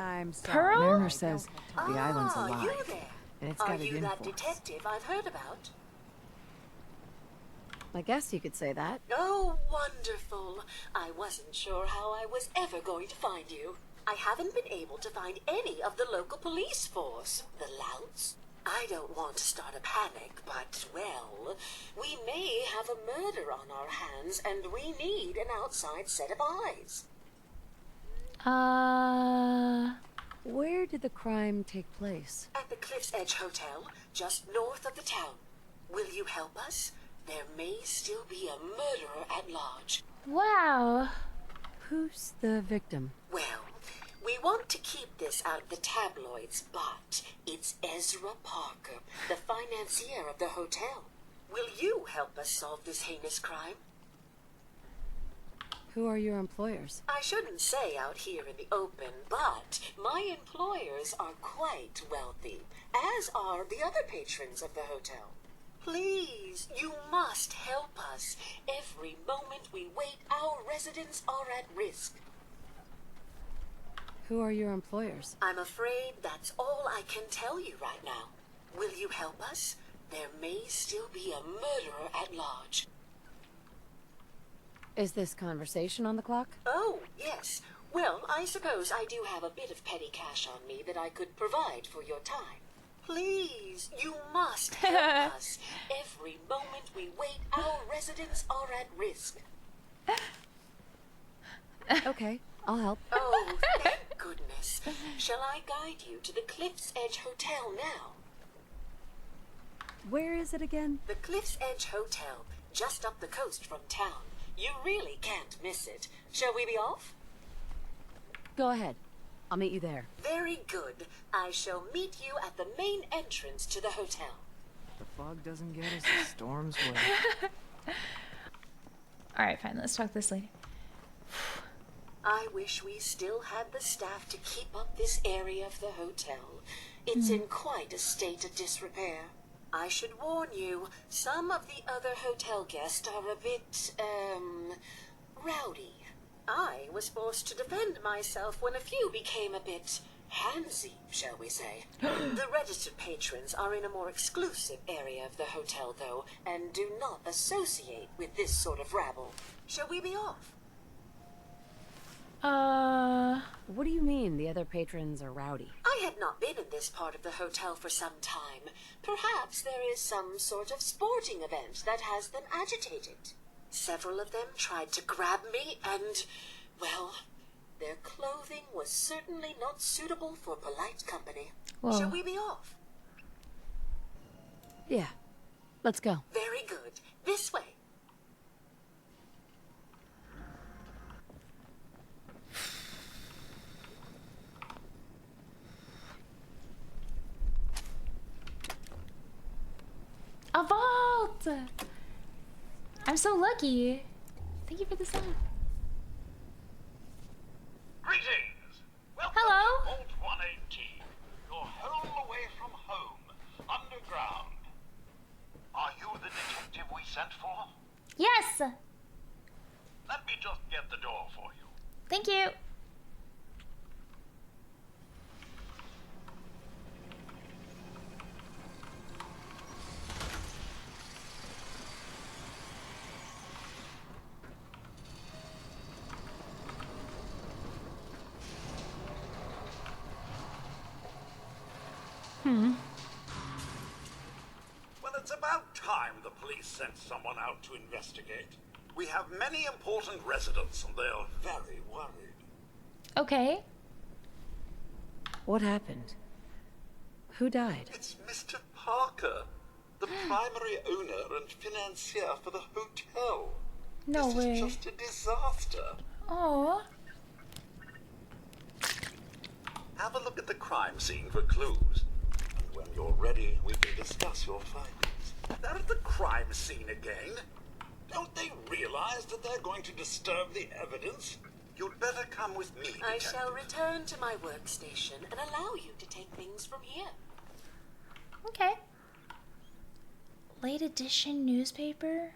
I'm sorry. Pearl? Mariner says the island's alive. You there? And it's got Are it you in that for us. detective I've heard about? I guess you could say that. Oh, wonderful. I wasn't sure how I was ever going to find you. I haven't been able to find any of the local police force, the louts. I don't want to start a panic, but, well, we may have a murder on our hands, and we need an outside set of eyes. Where did the crime take place? At the Cliff's Edge Hotel, just north of the town. Will you help us? There may still be a murderer at large. Wow. Who's the victim? Well, we want to keep this out of the tabloids, but it's Ezra Parker, the financier of the hotel. Will you help us solve this heinous crime? Who are your employers? I shouldn't say out here in the open, but my employers are quite wealthy, as are the other patrons of the hotel. Please, you must help us. Every moment we wait, our residents are at risk. Who are your employers? I'm afraid that's all I can tell you right now. Will you help us? There may still be a murderer at large. Is this conversation on the clock? Oh, yes. Well, I suppose I do have a bit of petty cash on me that I could provide for your time. Please, you must help us. Every moment we wait, our residents are at risk. Okay, I'll help. Oh, thank goodness. Shall I guide you to the Cliff's Edge Hotel now? Where is it again? The Cliff's Edge Hotel, just up the coast from town. You really can't miss it. Shall we be off? Go ahead. I'll meet you there. Very good. I shall meet you at the main entrance to the hotel. The fog doesn't get us, the storms will. Alright, fine. Let's talk this later. I wish we still had the staff to keep up this area of the hotel. It's in quite a state of disrepair. I should warn you, some of the other hotel guests are a bit, rowdy. I was forced to defend myself when a few became a bit handsy, shall we say. The registered patrons are in a more exclusive area of the hotel, though, and do not associate with this sort of rabble. Shall we be off? What do you mean the other patrons are rowdy? I had not been in this part of the hotel for some time. Perhaps there is some sort of sporting event that has them agitated. Several of them tried to grab me and, well, their clothing was certainly not suitable for polite company. Whoa. Shall we be off? Yeah. Let's go. Very good. This way. A vault! I'm so lucky. Thank you for the song. Greetings! Welcome Hello. to Vault 118, your home away from home, underground. Are you the detective we sent for? Yes! Let me just get the door for you. Thank you. Well, it's about time the police sent someone out to investigate. We have many important residents and they're very worried. Okay. What happened? Who died? It's Mr. Parker, the primary owner and financier for the hotel. No this way. is just a disaster. Oh. Have a look at the crime scene for clues. And when you're ready, we can discuss your findings. They're at the crime scene again. Don't they realize that they're going to disturb the evidence? You'd better come with me, I Detective. shall return to my workstation and allow you to take things from here. Okay. Late edition newspaper?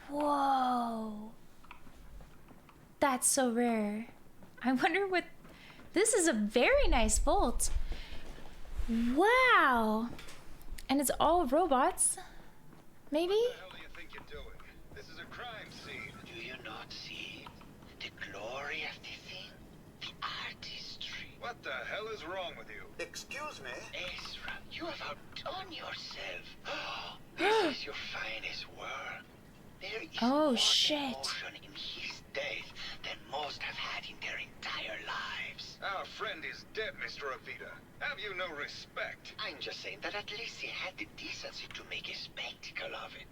Whoa. Whoa. That's so rare. I wonder what This is a very nice vault. Wow. And it's all robots. Maybe? What the hell do you think you're doing? This is a crime scene. Do you not see the glory of the thing? The artistry. What the hell is wrong with you? Excuse me? Ezra, you have outdone yourself. This is your finest work. There is Oh, more shit. emotion in his death than most have had in their entire lives. Our friend is dead, Mr. Avita. Have you no respect? I'm just saying that at least he had the decency to make a spectacle of it.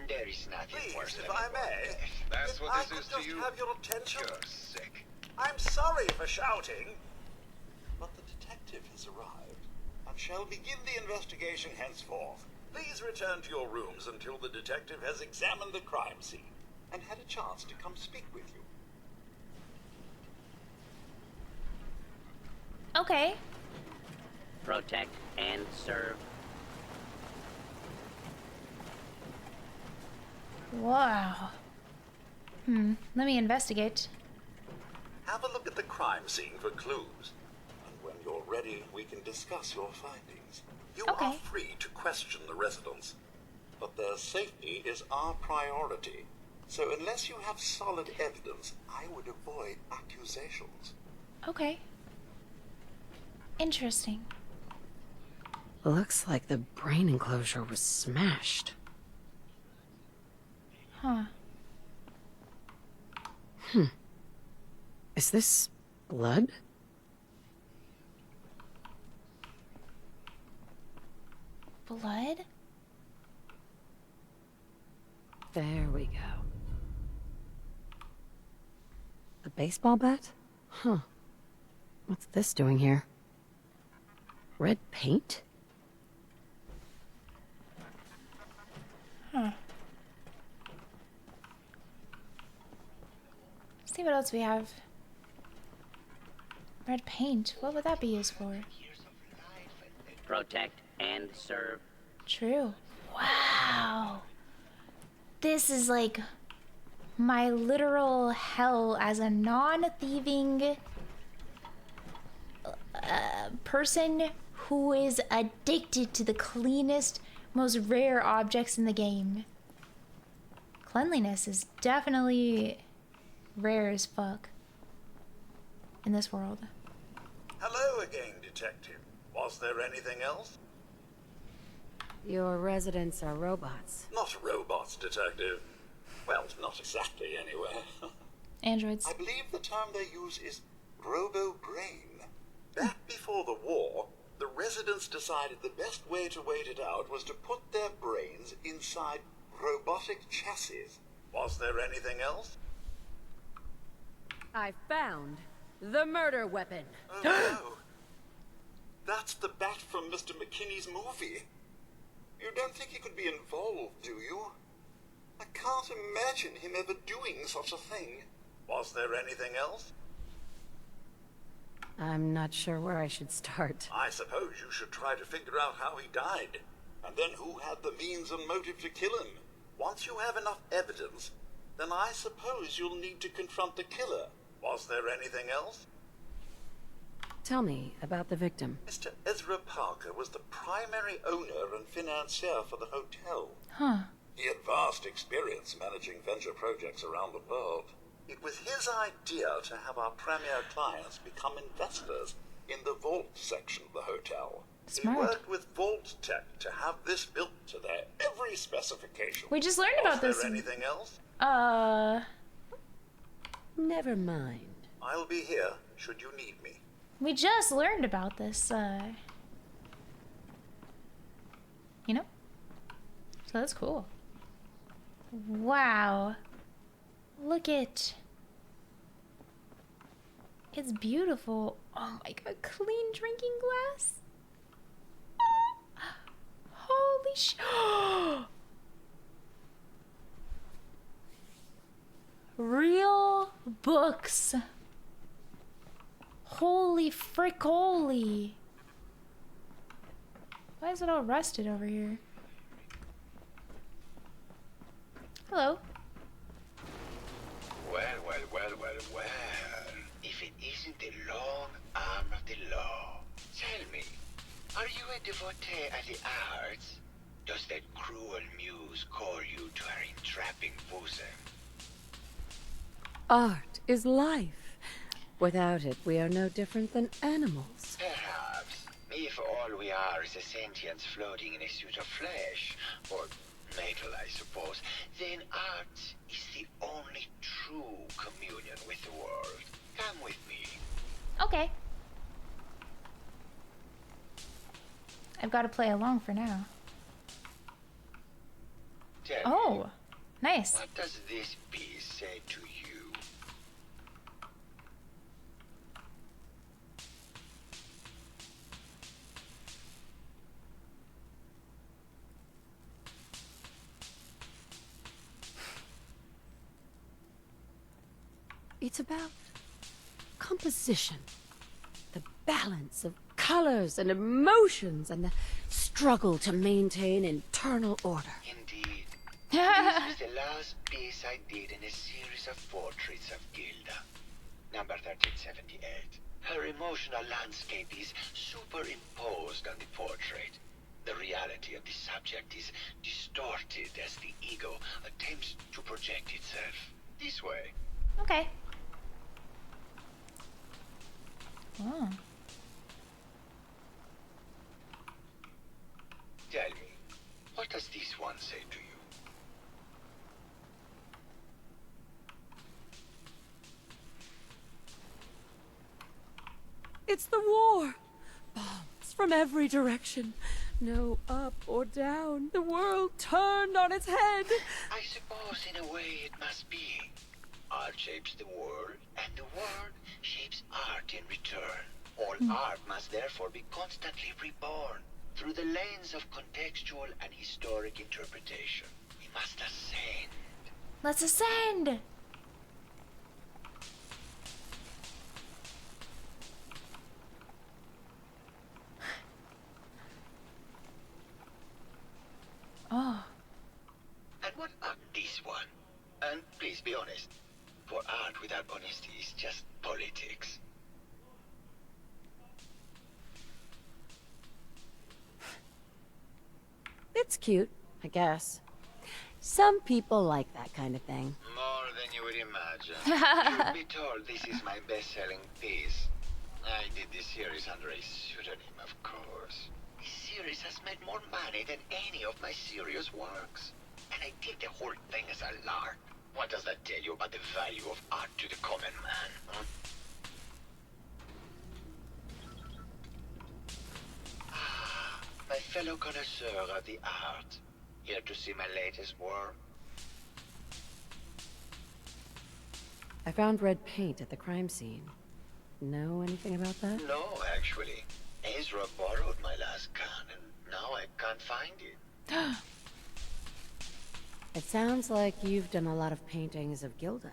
There is nothing Please, worse if than I a may. That's If what I this could is to just you? have your attention. You're sick. I'm sorry for shouting, but the detective has arrived and shall begin the investigation henceforth. Please return to your rooms until the detective has examined the crime scene and had a chance to come speak with you. Okay. Protect and serve. Wow. Let me investigate. Have a look at the crime scene for clues. And when you're ready, we can discuss your findings. You are Okay. free to question the residents, but their safety is our priority. So unless you have solid evidence, I would avoid accusations. Okay. Interesting. Looks like the brain enclosure was smashed. Huh. Is this blood? Blood? There we go. A baseball bat? Huh. What's this doing here? Red paint? Let's see what else we have. Red paint. What would that be used for? Protect and serve. True. Wow. This is like my literal hell as a non-thieving person who is addicted to the cleanest, most rare objects in the game. Cleanliness is definitely rare as fuck in this world. Hello again, Detective. Was there anything else? Your residents are robots. Not robots, Detective. Well, not exactly, anyway. Androids. I believe the term they use is robo-brain. Back before the war, the residents decided the best way to wait it out was to put their brains inside robotic chassis. Was there anything else? I found the murder weapon. Oh, no. That's the bat from Mr. McKinney's movie. You don't think he could be involved, do you? I can't imagine him ever doing such a thing. Was there anything else? I'm not sure where I should start. I suppose you should try to figure out how he died, and then who had the means and motive to kill him. Once you have enough evidence, then I suppose you'll need to confront the killer. Was there anything else? Tell me about the victim. Mr. Ezra Parker was the primary owner and financier for the hotel. Huh. He had vast experience managing venture projects around the world. It was his idea to have our premier clients become investors in the vault section of the hotel. Smart. He worked with Vault Tech to have this built to their every specification. We just learned about Was this. there anything else? Never mind. I'll be here should you need me. We just learned about this, you know? So that's cool. Wow. Look it. It's beautiful. Oh my god, clean drinking glass? Holy sh... Real books. Holy frick holy. Why is it all rusted over here? Hello. Well. If it isn't the long the law. Tell me, are you a devotee of the arts? Does that cruel muse call you to her entrapping bosom? Art is life. Without it, we are no different than animals. Perhaps, if all we are is a sentience floating in a suit of flesh, or metal, I suppose, then art is the only true communion with the world. Come with me. Okay. I've got to play along for now. Tell me, Oh, nice. what does this piece say to you? It's about composition, the balance of colors and emotions, and the struggle to maintain internal order. Indeed. This was the last piece I did in a series of portraits of Gilda. Number 1378. Her emotional landscape is superimposed on the portrait. The reality of the subject is distorted as the ego attempts to project itself. This way. Okay. Oh. Tell me, what does this one say to you? It's the war. Bombs from every direction. No up or down. The world turned on its head. I suppose in a way it must be. Art shapes the world, and the world shapes art in return. All art must therefore be constantly reborn through the lens of contextual and historic interpretation. We must ascend. Let's ascend. Oh. And what about this one? And please be honest, for art without honesty is just politics. It's cute, I guess. Some people like that kind of thing. More than you would imagine. Truth be told, this is my best-selling piece. I did this series under a pseudonym, of course. This series has made more money than any of my serious works. And I did the whole thing as a lark. What does that tell you about the value of art to the common man? Huh? My fellow connoisseur of the art. Here to see my latest work? I found red paint at the crime scene. Know anything about that? No, actually. Ezra borrowed my last can, and now I can't find it. It sounds like you've done a lot of paintings of Gilda.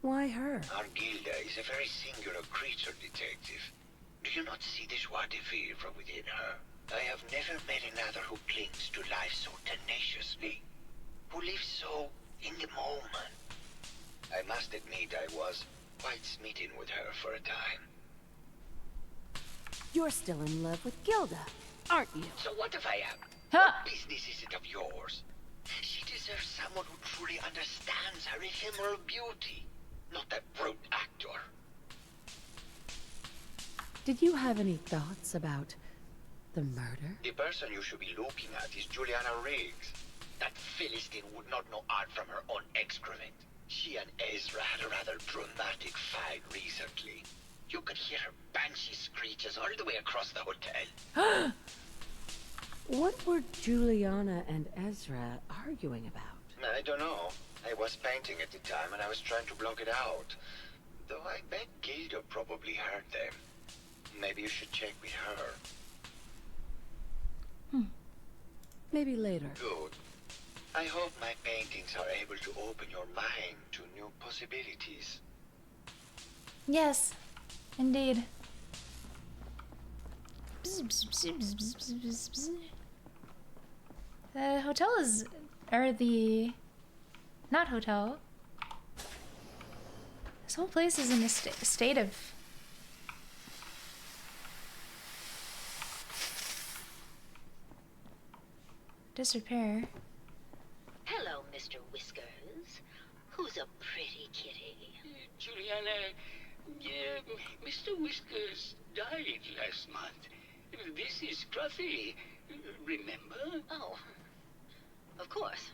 Why her? Our Gilda is a very singular creature, detective. Do you not see the joie de vivre within her? I have never met another who clings to life so tenaciously, who lives so in the moment. I must admit I was quite smitten with her for a time. You're still in love with Gilda, aren't you? So what if I am? Huh. What business is it of yours? She deserves someone who truly understands her ephemeral beauty, not that brute actor. Did you have any thoughts about the murder? The person you should be looking at is Juliana Riggs. That Philistine would not know art from her own excrement. She and Ezra had a rather dramatic fight recently. You could hear her banshee screeches all the way across the hotel. What were Juliana and Ezra arguing about? I don't know. I was painting at the time and I was trying to block it out. Though I bet Gilda probably heard them. Maybe you should check with her. Maybe later. Good. I hope my paintings are able to open your mind to new possibilities. Yes, indeed. The hotel is, or the, not hotel. This whole place is in a state of Disrepair. Hello, Mr. Whiskers. Who's a pretty kitty? Juliana, Mr. Whiskers died last month. This is Scruffy. Remember? Oh, of course.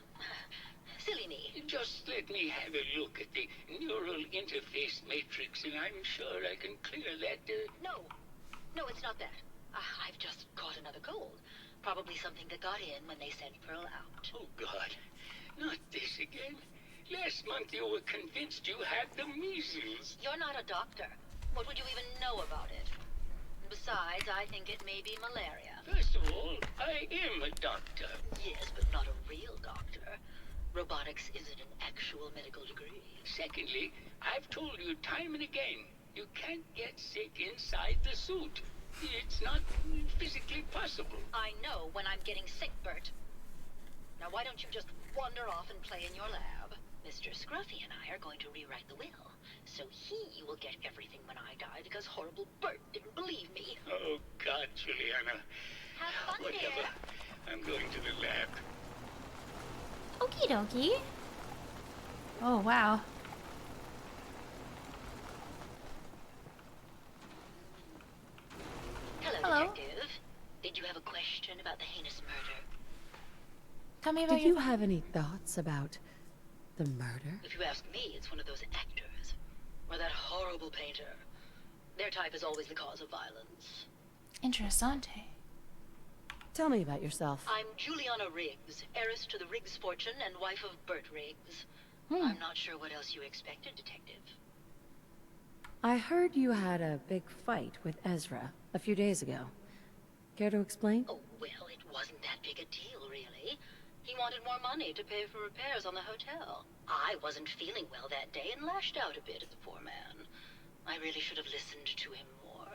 Silly me. Just let me have a look at the neural interface matrix, and I'm sure I can clear that. No, it's not that. I've just caught another cold. Probably something that got in when they sent Pearl out. Oh, God. Not this again. Last month you were convinced you had the measles. You're not a doctor. What would you even know about it? Besides, I think it may be malaria. First of all, I am a doctor. Yes, but not a real doctor. Robotics isn't an actual medical degree. Secondly, I've told you time and again, you can't get sick inside the suit. It's not physically possible. I know when I'm getting sick, Bert. Now why don't you just wander off and play in your lab? Mr. Scruffy and I are going to rewrite the will, so he will get everything when I die because horrible Bert didn't believe me. Oh, God, Juliana. Have fun, Whatever. dear. I'm going to the lab. Okie dokie. Oh, wow. Hello, Hello. Detective. Did you have a question about the heinous murder? Tell me about Did you have any thoughts about the murder? If you ask me, it's one of those actors. Or that horrible painter. Their type is always the cause of violence. Interessante. Tell me about yourself. I'm Juliana Riggs, heiress to the Riggs fortune and wife of Bert Riggs. I'm not sure what else you expected, Detective. I heard you had a big fight with Ezra a few days ago. Care to explain? Oh, well, it wasn't that big a deal, really. He wanted more money to pay for repairs on the hotel. I wasn't feeling well that day and lashed out a bit at the poor man. I really should have listened to him more.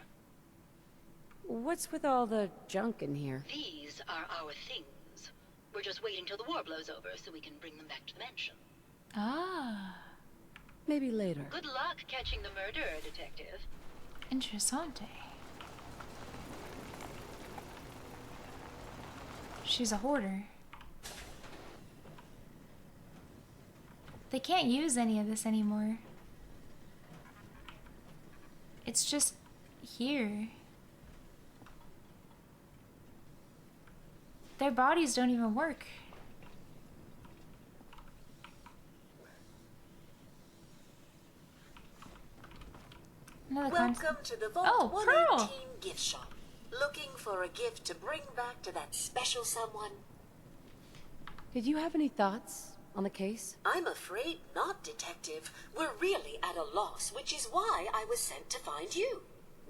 What's with all the junk in here? These are our things. We're just waiting till the war blows over so we can bring them back to the mansion. Ah, Maybe later. Good luck catching the murderer, Detective. interessante. She's a hoarder. They can't use any of this anymore. It's just here. Their bodies don't even work. Another Welcome to the Vault Oh, 118 Pearl. gift shop. Looking for a gift to bring back to that special someone? Did you have any thoughts on the case? I'm afraid not, Detective. We're really at a loss, which is why I was sent to find you.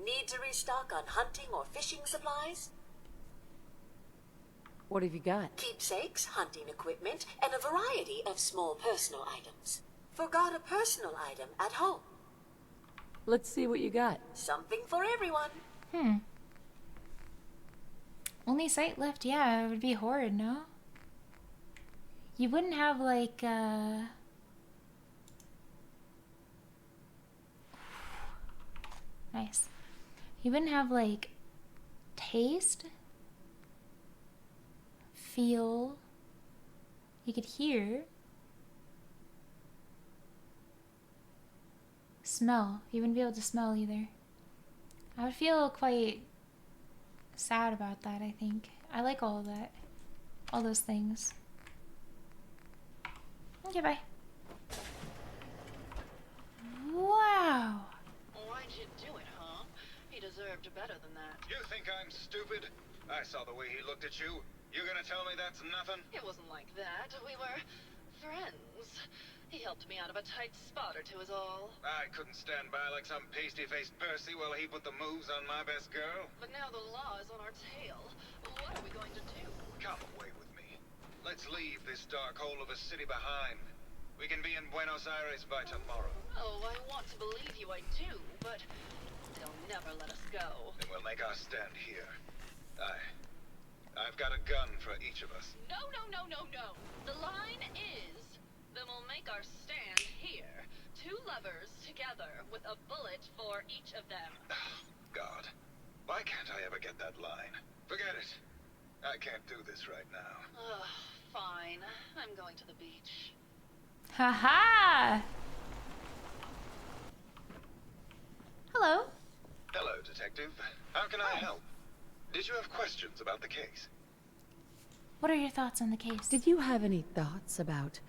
Need to restock on hunting or fishing supplies? What have you got? Keepsakes, hunting equipment, and a variety of small personal items. Forgot a personal item at home. Let's see what you got. Something for everyone. Only site left, yeah, it would be horrid, no? You wouldn't have like nice. You wouldn't have like taste, feel, you could hear, smell. You wouldn't be able to smell either. I would feel quite sad about that, I think. I like all of that. All those things. Okay, bye. Wow. Why'd you do it, huh? He deserved better than that. You think I'm stupid? I saw the way he looked at you. You gonna tell me that's nothing? It wasn't like that. We were friends. He helped me out of a tight spot or two is all. I couldn't stand by like some pasty-faced Percy while he put the moves on my best girl. But now the law is on our tail. What are we going to do? Come away with me. Let's leave this dark hole of a city behind. We can be in Buenos Aires by tomorrow. Oh, I want to believe you, I do, but they'll never let us go. Then we'll make our stand here. I've got a gun for each of us. No, no, no, no, no. The line is, then we'll make our stand here. Two lovers together with a bullet for each of them. God, why can't I ever get that line? Forget it. I can't do this right now. Ugh, fine. I'm going to the beach. Haha! Hello. Hello, Detective. How can I help? Did you have questions about the case? What are your thoughts on the case? Did you have any thoughts about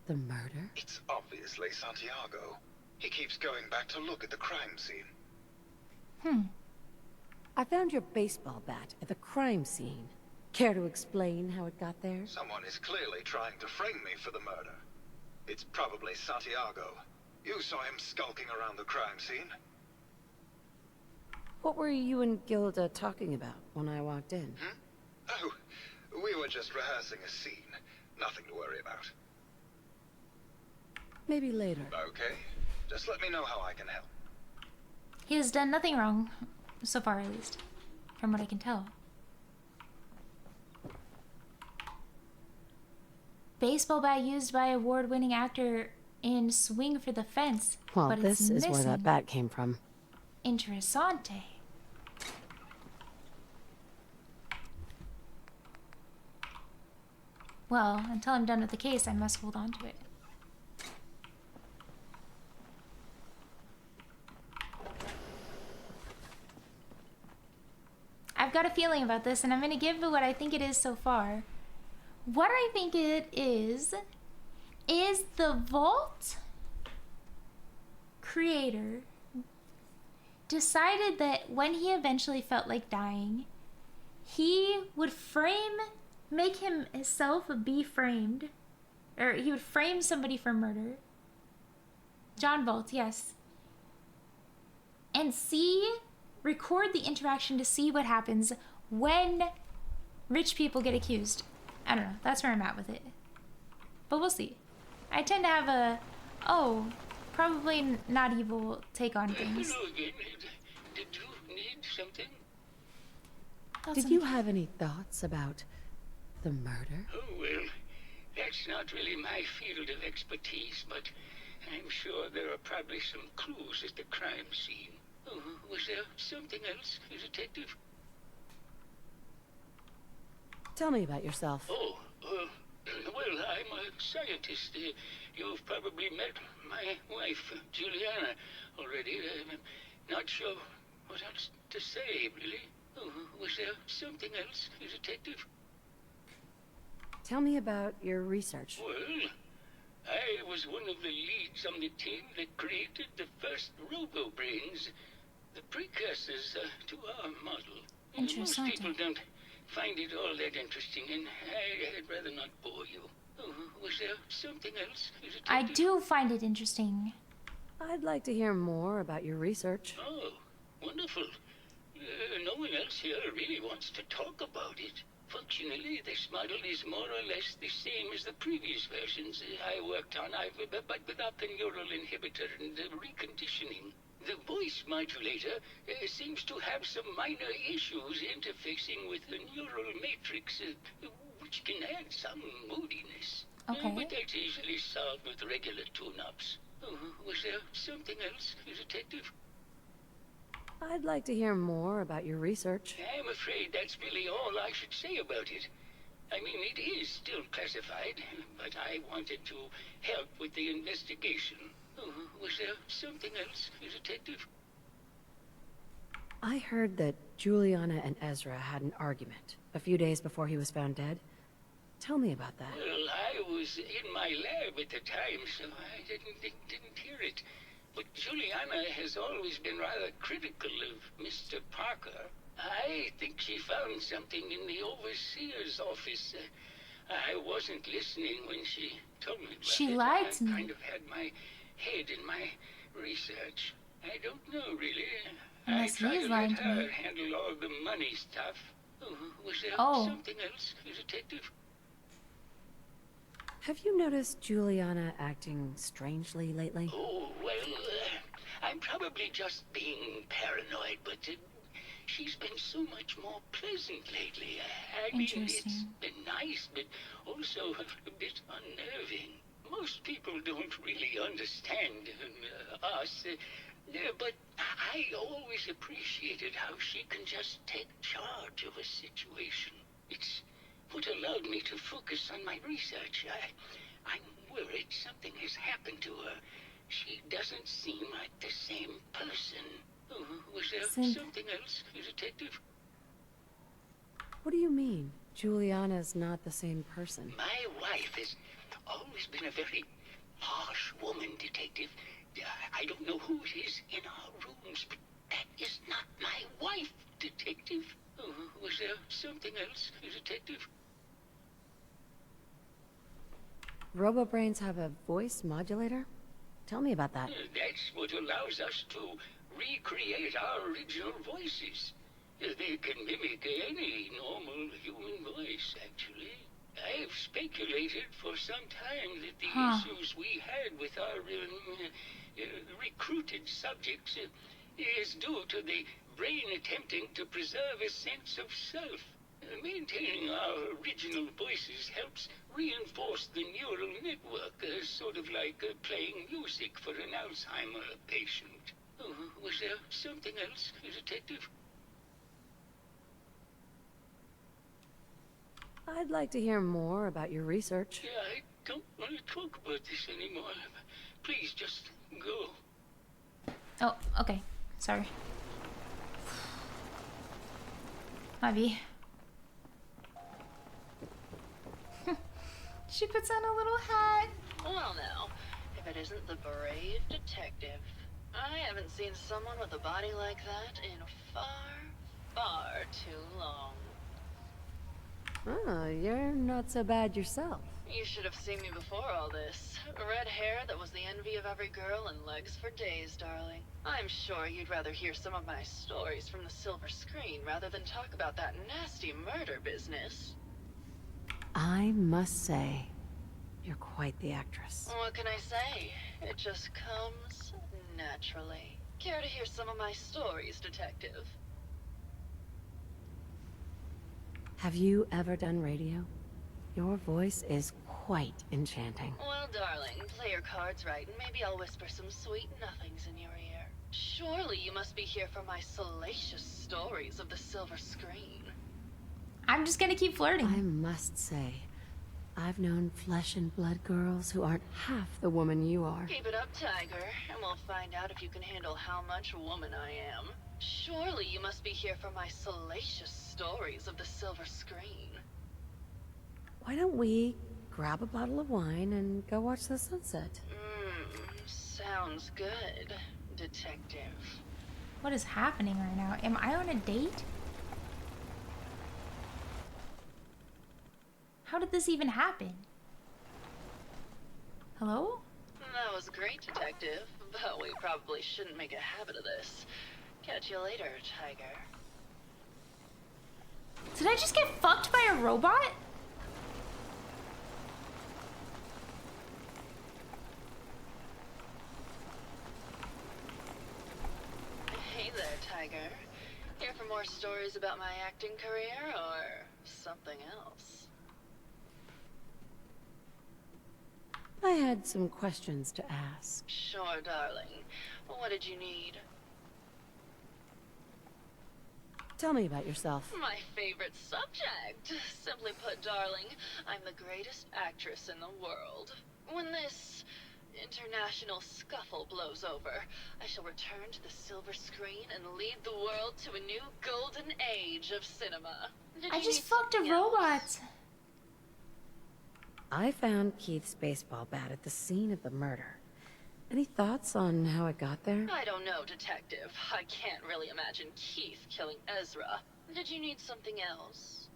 the murder? It's obviously Santiago. He keeps going back to look at the crime scene. I found your baseball bat at the crime scene. Care to explain how it got there? Someone is clearly trying to frame me for the murder. It's probably Santiago. You saw him skulking around the crime scene. What were you and Gilda talking about when I walked in? Oh, we were just rehearsing a scene. Nothing to worry about. Maybe later. Okay. Just let me know how I can help. He has done nothing wrong, so far at least, from what I can tell. Baseball bat used by award-winning actor in Swing for the Fence. Well, but this it's is where missing. that bat came from. Interessante. Well, until I'm done with the case, I must hold on to it. I've got a feeling about this, and I'm going to give it what I think it is so far. What I think it is the vault creator decided that when he eventually felt like dying, he would make himself be framed, or he would frame somebody for murder. John Vault, yes. And record the interaction to see what happens when rich people get accused. I don't know, that's where I'm at with it. But we'll see. I tend to have a, probably not evil take on things. Hello again. Did you need something? Did you have any thoughts about the murder? Oh, well, that's not really my field of expertise, but I'm sure there are probably some clues at the crime scene. Oh, was there something else, Detective? Tell me about yourself. Oh, well, I'm a scientist. You've probably met my wife, Juliana, already. I'm not sure what else to say, really. Oh, was there something else, Detective? Tell me about your research. Well, I was one of the leads on the team that created the first robo-brains, the precursors to our model. Most people don't find it all that interesting, and I'd rather not bore you. Oh, was there something else, Detective? I do find it interesting. I'd like to hear more about your research. Oh, wonderful. No one else here really wants to talk about it. Functionally, this model is more or less the same as the previous versions I worked on, but without the neural inhibitor and the reconditioning. The voice modulator seems to have some minor issues interfacing with the neural matrix, which can add some moodiness. Okay. But that's easily solved with regular tune-ups. Was there something else, Detective? I'd like to hear more about your research. I'm afraid that's really all I should say about it. I mean, it is still classified, but I wanted to help with the investigation. Was there something else, Detective? I heard that Juliana and Ezra had an argument a few days before he was found dead. Tell me about that. Well, I was in my lab at the time, so I didn't hear it. But Juliana has always been rather critical of Mr. Parker. I think she found something in the overseer's office. I wasn't listening when she told me about She it. lied to me. I kind of had my head in my research. I don't know, really. Unless I tried he's to lying let to her me. handle all the money stuff. Was there something else, Detective? Have you noticed Juliana acting strangely lately? Oh, well, I'm probably just being paranoid, but she's been so much more pleasant lately. I mean, it's been nice, but also a bit unnerving. Most people don't really understand us, but I always appreciated how she can just take charge of a situation. It's what allowed me to focus on my research. I'm worried something has happened to her. She doesn't seem like the same person. Oh, was there something else, Detective? What do you mean? Juliana's not the same person. My wife has always been a very harsh woman, Detective. I don't know who it is in our rooms, but that is not my wife, Detective. Oh, was there something else, Detective? Robo-brains have a voice modulator? Tell me about that. That's what allows us to recreate our original voices. They can mimic any normal human voice, actually. I've speculated for some time that the issues we had with our recruited subjects is due to the brain attempting to preserve a sense of self. Maintaining our original voices helps reinforce the neural network, sort of like playing music for an Alzheimer patient. Oh, was there something else, Detective? I'd like to hear more about your research. Yeah, I don't want to talk about this anymore. Please, just go. Oh, okay. Sorry. Ivy. She puts on a little hat. Well now, if it isn't the brave detective. I haven't seen someone with a body like that in far too long. Oh, you're not so bad yourself. You should have seen me before all this. Red hair that was the envy of every girl and legs for days, darling. I'm sure you'd rather hear some of my stories from the silver screen rather than talk about that nasty murder business. I must say, you're quite the actress. What can I say? It just comes naturally. Care to hear some of my stories, detective? Have you ever done radio? Your voice is quite enchanting. Well, darling, play your cards right, and maybe I'll whisper some sweet nothings in your ear. Surely you must be here for my salacious stories of the silver screen. I'm just gonna keep flirting. I must say, I've known flesh and blood girls who aren't half the woman you are. Keep it up, Tiger, and we'll find out if you can handle how much woman I am. Surely you must be here for my salacious stories of the silver screen. Why don't we grab a bottle of wine and go watch the sunset? Sounds good, detective. What is happening right now? Am I on a date? How did this even happen? Hello? That was great, detective, but we probably shouldn't make a habit of this. Catch you later, Tiger. Did I just get fucked by a robot? Hey there, Tiger. Here for more stories about my acting career, or something else? I had some questions to ask. Sure, darling. What did you need? Tell me about yourself. My favorite subject. Simply put, darling, I'm the greatest actress in the world. When this international scuffle blows over, I shall return to the silver screen and lead the world to a new golden age of cinema. I just fucked a robot. I found Keith's baseball bat at the scene of the murder. Any thoughts on how it got there? I don't know, detective. I can't really imagine Keith killing Ezra. Did you need something else?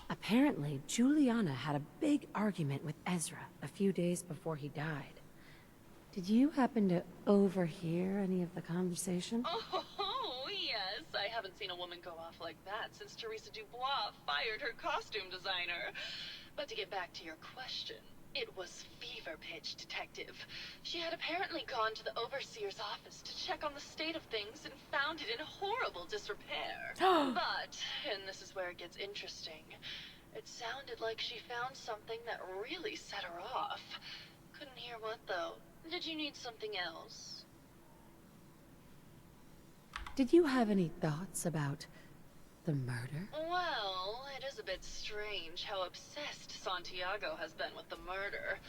Apparently, Juliana had a big argument with Ezra a few days before he died. Did you happen to overhear any of the conversation? Oh, yes. I haven't seen a woman go off like that since Teresa Dubois fired her costume designer. But to get back to your question, it was fever pitch, detective. She had apparently gone to the overseer's office to check on the state of things and found it in horrible disrepair. But, and this is where it gets interesting, it sounded like she found something that really set her off. Couldn't hear what, though. Did you need something else? Did you have any thoughts about the murder? Well, it is a bit strange how obsessed Santiago has been with the murder.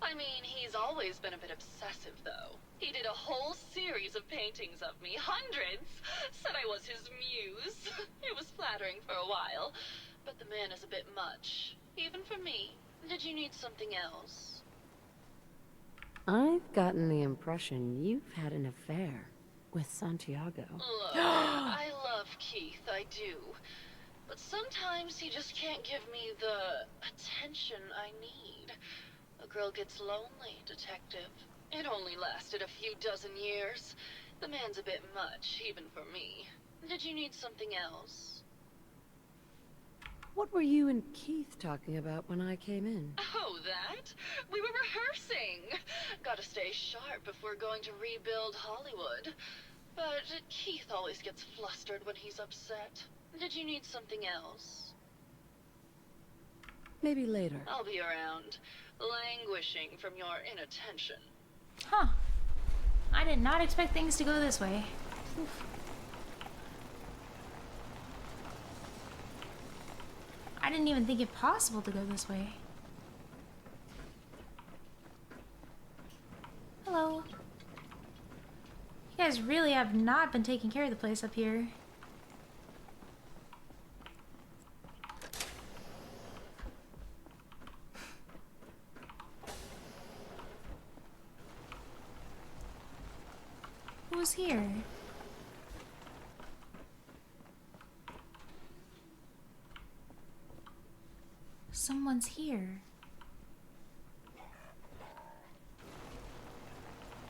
I mean, he's always been a bit obsessive, though. He did a whole series of paintings of me, hundreds. Said I was his muse. It was flattering for a while, but the man is a bit much, even for me. Did you need something else? I've gotten the impression you've had an affair with Santiago. Look, I love Keith, I do. But sometimes he just can't give me the attention I need. A girl gets lonely, Detective. It only lasted a few dozen years. The man's a bit much, even for me. Did you need something else? What were you and Keith talking about when I came in? Oh, that? We were rehearsing. Gotta stay sharp if we're going to rebuild Hollywood. But Keith always gets flustered when he's upset. Did you need something else? Maybe later. I'll be around, languishing from your inattention. Huh. I did not expect things to go this way. Oof. I didn't even think it possible to go this way. Hello. You guys really have not been taking care of the place up here. Who's here? Someone's here.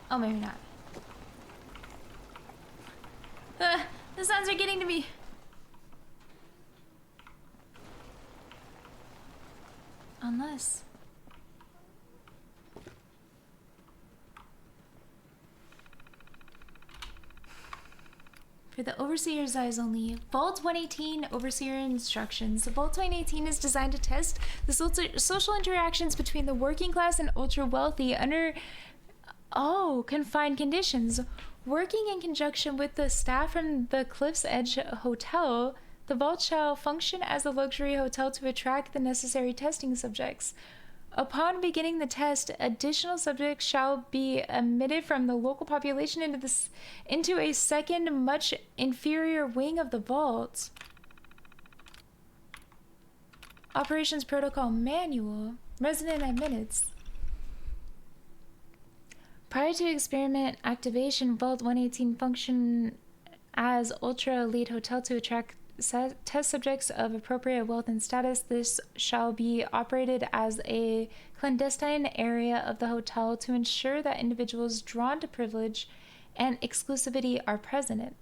Oh, maybe not. The sounds are getting to me. Unless... For the Overseer's eyes only. Vault 118 Overseer instructions. Vault 118 is designed to test the social interactions between the working class and ultra wealthy under confined conditions. Working in conjunction with the staff from the Cliff's Edge Hotel, the vault shall function as a luxury hotel to attract the necessary testing subjects. Upon beginning the test, additional subjects shall be admitted from the local population into a second, much inferior wing of the vault. Operations Protocol Manual. Resident admittance. Prior to experiment activation, Vault 118 function as ultra elite hotel to attract test subjects of appropriate wealth and status. This shall be operated as a clandestine area of the hotel to ensure that individuals drawn to privilege and exclusivity are present.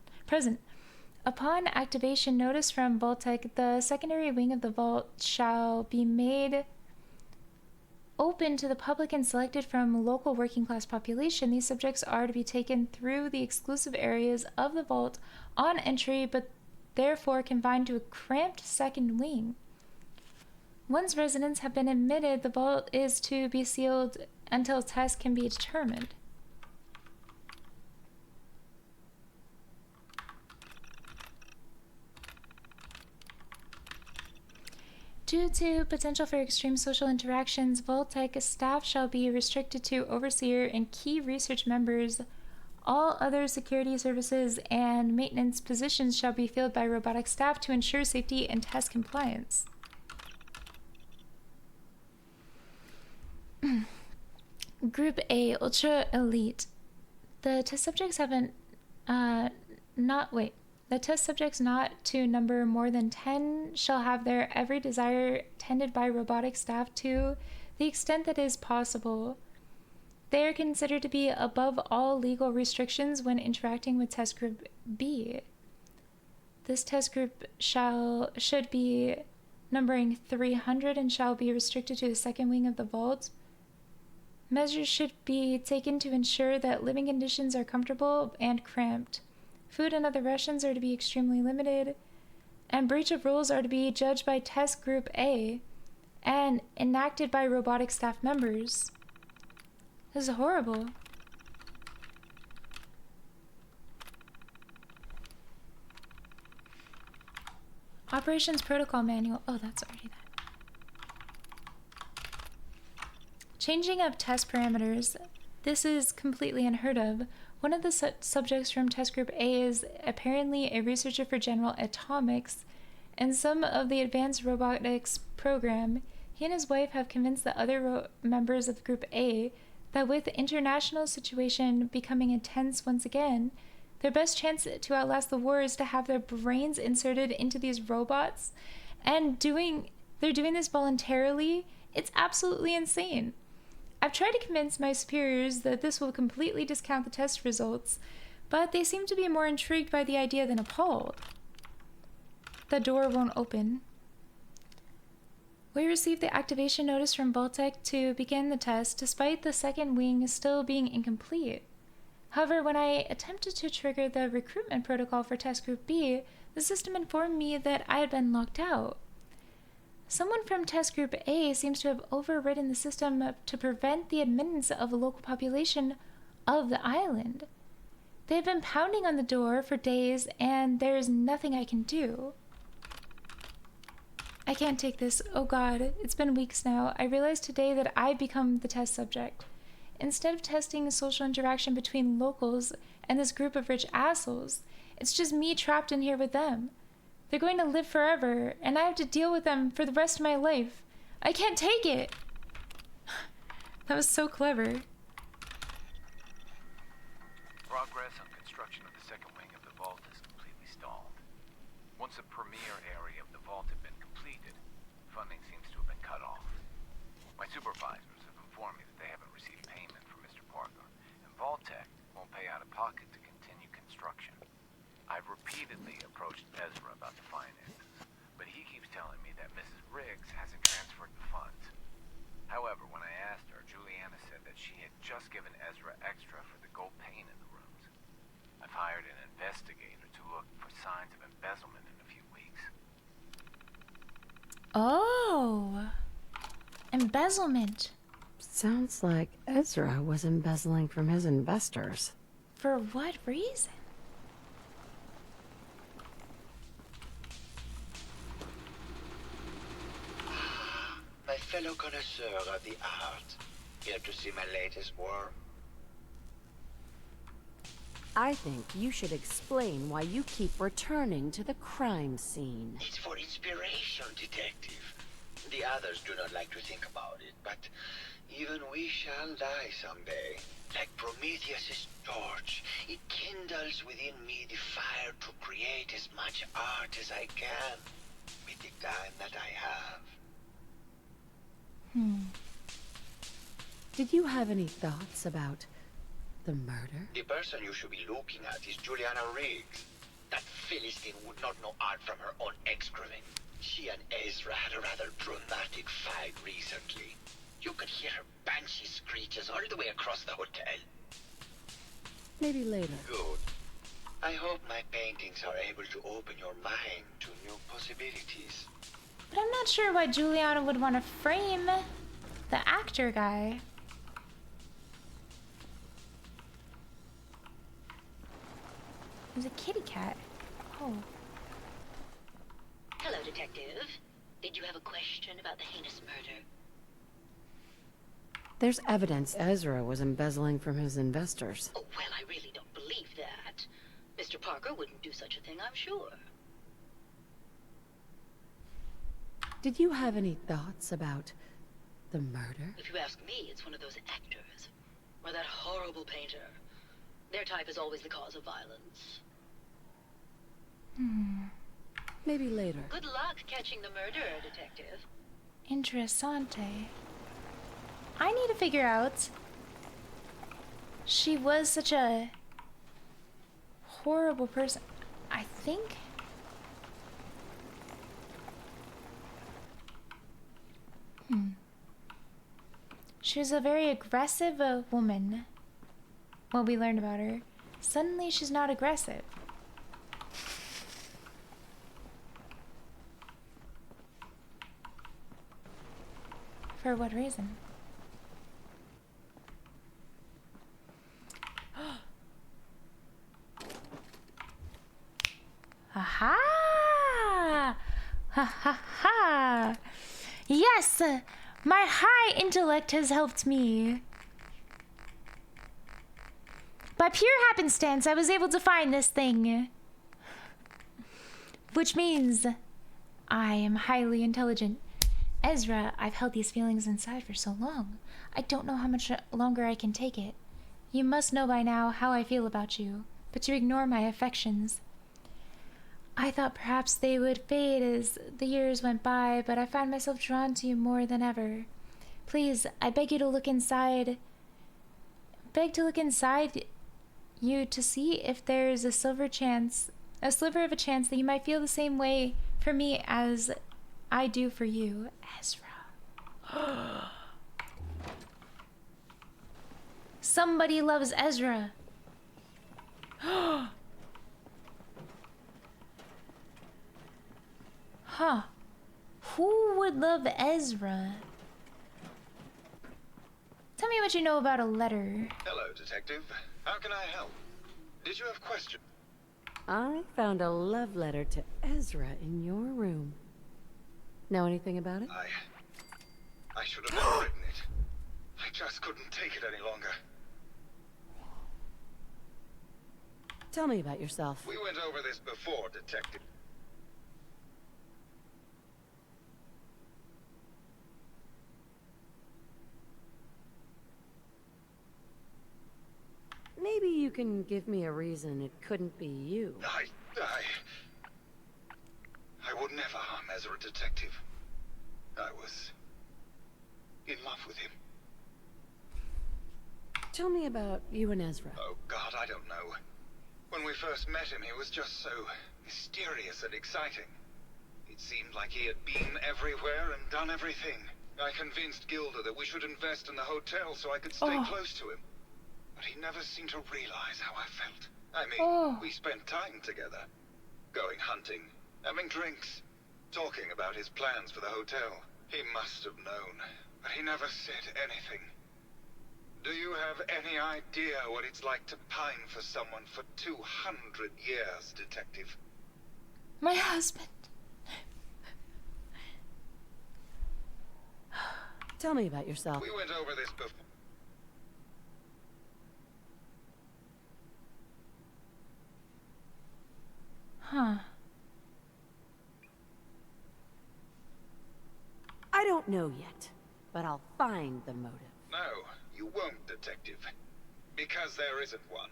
Upon activation, notice from Vault-Tec, the secondary wing of the vault shall be made open to the public and selected from local working class population. These subjects are to be taken through the exclusive areas of the vault on entry, but therefore confined to a cramped second wing. Once residents have been admitted, the vault is to be sealed until tests can be determined. Due to potential for extreme social interactions, Vault-Tec staff shall be restricted to Overseer and key research members. All other security services and maintenance positions shall be filled by robotic staff to ensure safety and test compliance. Group A, Ultra Elite. The test subjects The test subjects not to number more than 10 shall have their every desire tended by robotic staff to the extent that is possible. They are considered to be above all legal restrictions when interacting with test group B. This test group should be numbering 300 and shall be restricted to the second wing of the vault. Measures should be taken to ensure that living conditions are comfortable and cramped. Food and other rations are to be extremely limited, and breach of rules are to be judged by test group A and enacted by robotic staff members. This is horrible. Operations Protocol Manual. Oh, that's already that. Changing up test parameters. This is completely unheard of. One of the subjects from test group A is apparently a researcher for General Atomics and some of the advanced robotics program. He and his wife have convinced the other members of group A that with the international situation becoming intense once again, their best chance to outlast the war is to have their brains inserted into these robots, and they're doing this voluntarily. It's absolutely insane. I've tried to convince my superiors that this will completely discount the test results, but they seem to be more intrigued by the idea than appalled. The door won't open. We received the activation notice from Vault-Tec to begin the test, despite the second wing still being incomplete. However, when I attempted to trigger the recruitment protocol for Test Group B, the system informed me that I had been locked out. Someone from Test Group A seems to have overridden the system to prevent the admittance of the local population of the island. They have been pounding on the door for days, and there is nothing I can do. I can't take this. Oh God, it's been weeks now. I realized today that I've become the test subject. Instead of testing a social interaction between locals and this group of rich assholes, it's just me trapped in here with them. They're going to live forever, and I have to deal with them for the rest of my life. I can't take it! That was so clever. Progress on construction of the second wing of the vault is completely stalled. Once the premier area of the vault had been completed, funding seems to have been cut off. My supervisors have informed me that they haven't received payment from Mr. Parker, and Vault-Tec won't pay out of pocket to continue construction. I've repeatedly approached Ezra about the finances, but he keeps telling me that Mrs. Riggs hasn't transferred the funds. However, when I asked her, Juliana said that she had just given Ezra extra for the gold paint in the rooms. I've hired an investigator to look for signs of embezzlement in a few weeks. Oh, embezzlement. Sounds like Ezra was embezzling from his investors. For what reason? My fellow connoisseur of the art, here to see my latest work. I think you should explain why you keep returning to the crime scene. It's for inspiration, detective. The others do not like to think about it, but even we shall die someday. Like Prometheus's torch, it kindles within me the fire to create as much art as I can with the time that I have. Did you have any thoughts about the murder? The person you should be looking at is Juliana Riggs. That Philistine would not know art from her own excrement. She and Ezra had a rather dramatic fight recently. You could hear her banshee screeches all the way across the hotel. Maybe later. Good. I hope my paintings are able to open your mind to new possibilities. But I'm not sure why Juliana would want to frame the actor guy. There's a kitty cat. Oh. Hello, Detective. Did you have a question about the heinous murder? There's evidence Ezra was embezzling from his investors. Oh, well, I really don't believe that. Mr. Parker wouldn't do such a thing, I'm sure. Did you have any thoughts about the murder? If you ask me, it's one of those actors. Or that horrible painter. Their type is always the cause of violence. Maybe later. Good luck catching the murderer, Detective. Interessante. I need to figure out. She was such a horrible person. I think. She was a very aggressive woman. What we learned about her. Suddenly she's not aggressive. For what reason? Aha! Ha ha ha! Yes! My high intellect has helped me. By pure happenstance, I was able to find this thing. Which means I am highly intelligent. Ezra, I've held these feelings inside for so long. I don't know how much longer I can take it. You must know by now how I feel about you, but you ignore my affections. I thought perhaps they would fade as the years went by, but I find myself drawn to you more than ever. Please, I beg you to look inside. Beg to look inside you to see if there's a sliver of a chance that you might feel the same way for me as I do for you, Ezra. Somebody loves Ezra. Huh. Who would love Ezra? Tell me what you know about a letter. Hello, Detective. How can I help? Did you have questions? I found a love letter to Ezra in your room. Know anything about it? I should have never written it. I just couldn't take it any longer. Tell me about yourself. We went over this before, Detective. Maybe you can give me a reason it couldn't be you. I would never harm Ezra, Detective. I was in love with him. Tell me about you and Ezra. Oh, God, I don't know. When we first met him, he was just so mysterious and exciting. It seemed like he had been everywhere and done everything. I convinced Gilda that we should invest in the hotel so I could stay close to him. But he never seemed to realize how I felt. I mean, we spent time together. Going hunting, having drinks, talking about his plans for the hotel. He must have known, but he never said anything. Do you have any idea what it's like to pine for someone for 200 years, Detective? My husband. Tell me about yourself. We went over this before. Huh. I don't know yet, but I'll find the motive. No, you won't, Detective. Because there isn't one.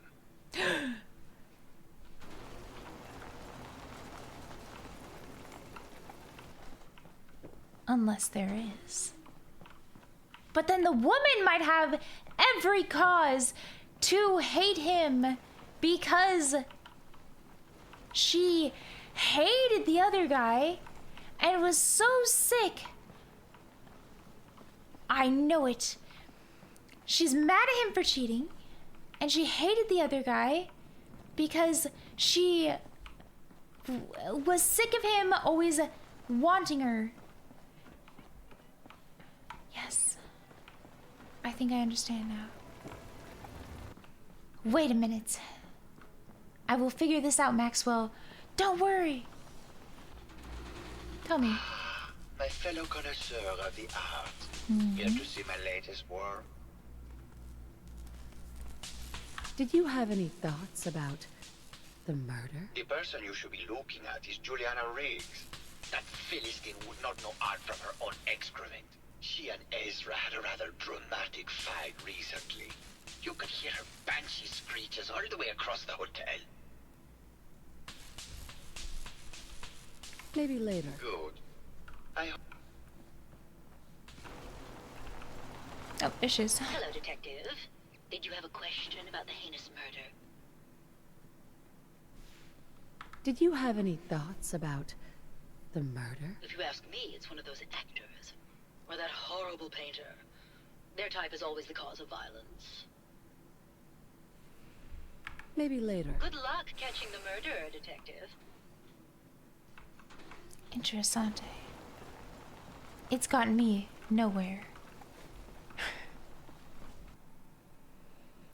Unless there is. But then the woman might have every cause to hate him because she hated the other guy and was so sick. I know it. She's mad at him for cheating, and she hated the other guy because she was sick of him always wanting her. Yes. I think I understand now. Wait a minute. I will figure this out, Maxwell. Don't worry. Tell me. My fellow connoisseur of the arts, here to see my latest work. Did you have any thoughts about the murder? The person you should be looking at is Juliana Riggs. That Philistine would not know art from her own excrement. She and Ezra had a rather dramatic fight recently. You could hear her banshee screeches all the way across the hotel. Maybe later. Good. Oh, issues. Hello, Detective. Did you have a question about the heinous murder? Did you have any thoughts about the murder? If you ask me, it's one of those actors. Or that horrible painter. Their type is always the cause of violence. Maybe later. Good luck catching the murderer, Detective. Interessante. It's gotten me nowhere.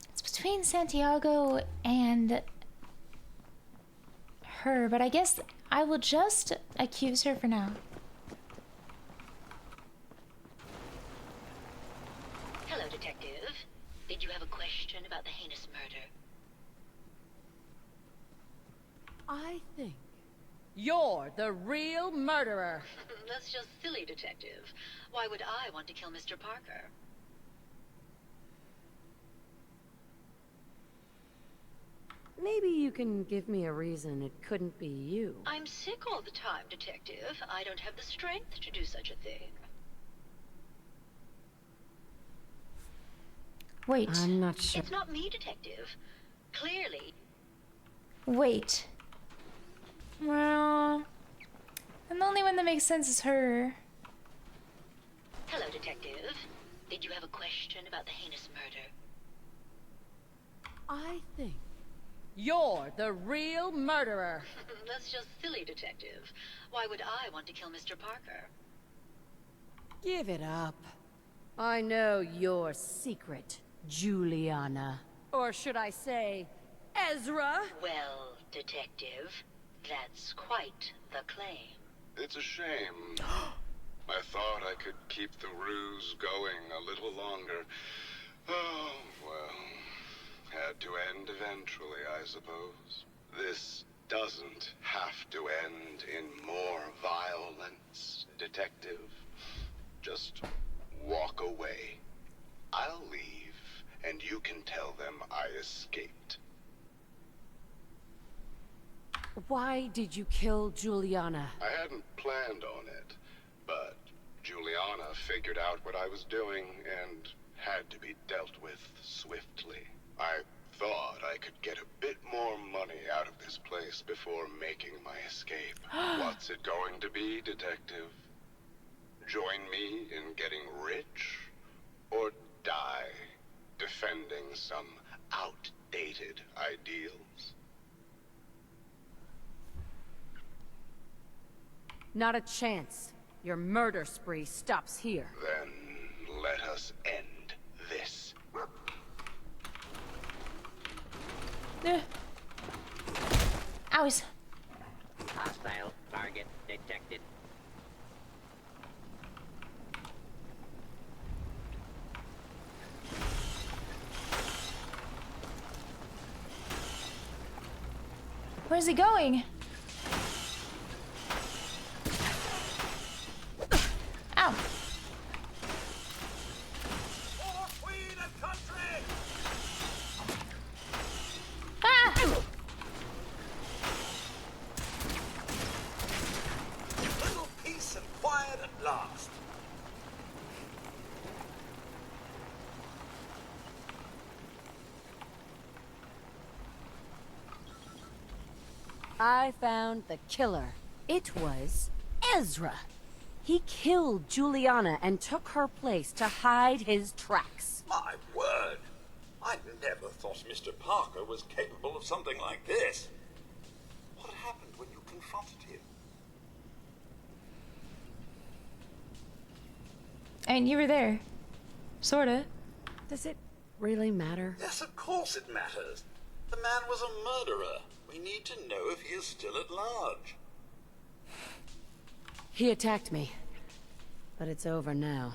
It's between Santiago and her, but I guess I will just accuse her for now. Hello, Detective. Did you have a question about the heinous murder? I think you're the real murderer. That's just silly, Detective. Why would I want to kill Mr. Parker? Maybe you can give me a reason it couldn't be you. I'm sick all the time, Detective. I don't have the strength to do such a thing. Wait. I'm not sure. It's not me, Detective. Clearly. Wait. Well, and the only one that makes sense is her. Hello, Detective. Did you have a question about the heinous murder? I think you're the real murderer. That's just silly, Detective. Why would I want to kill Mr. Parker? Give it up. I know your secret, Juliana. Or should I say, Ezra? Well, Detective, that's quite the claim. It's a shame. I thought I could keep the ruse going a little longer. Oh, well. Had to end eventually, I suppose. This doesn't have to end in more violence, Detective. Just walk away. I'll leave, and you can tell them I escaped. Why did you kill Juliana? I hadn't planned on it, but Juliana figured out what I was doing and had to be dealt with swiftly. I thought I could get a bit more money out of this place before making my escape. What's it going to be, Detective? Join me in getting rich? Or die defending some outdated ideals? Not a chance. Your murder spree stops here. Then let us end this. Ows. Hostile target detected. Where's he going? Ow. Ah! Little peace and quiet at last. I found the killer. It was Ezra. He killed Juliana and took her place to hide his tracks. My word. I never thought Mr. Parker was capable of something like this. What happened when you confronted him? And you were there. Sorta. Does it really matter? Yes, of course it matters. The man was a murderer. We need to know if he is still at large. He attacked me. But it's over now.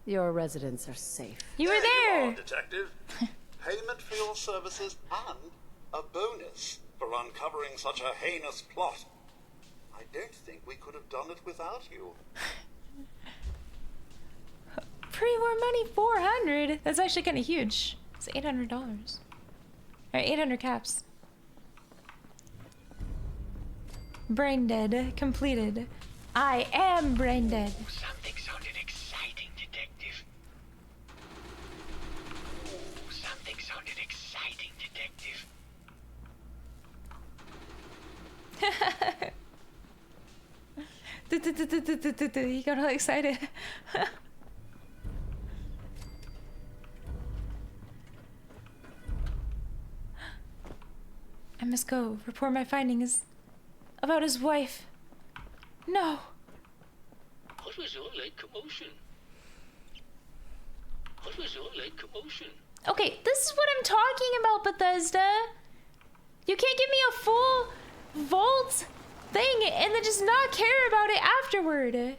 Your residents are safe. You were there! You are, Detective. Payment for your services and a bonus for uncovering such a heinous plot. I don't think we could have done it without you. Pretty more money, 400. That's actually kind of huge. It's $800. Or 800 caps. Brain dead. Completed. I am brain dead. Something sounded exciting, Detective. Ooh, something sounded exciting, Detective. He got all excited. I must go report my findings about his wife. No. What was all that commotion? What was all that commotion? Okay, this is what I'm talking about, Bethesda. You can't give me a full vault thing and then just not care about it afterward.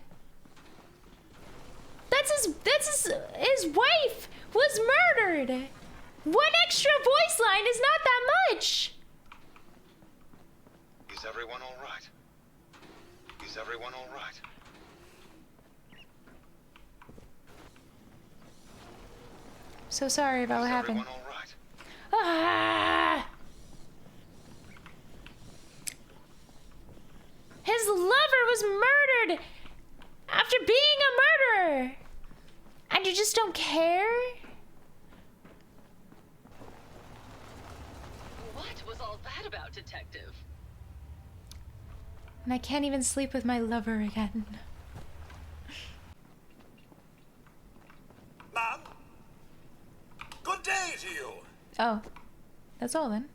His wife was murdered. One extra voice line is not that much. Is everyone all right? Is everyone all right? So sorry about what happened. Everyone all right? Ah! His lover was murdered after being a murderer. And you just don't care? What was all that about, Detective? And I can't even sleep with my lover again. Ma'am? Good day to you. Oh, that's all then.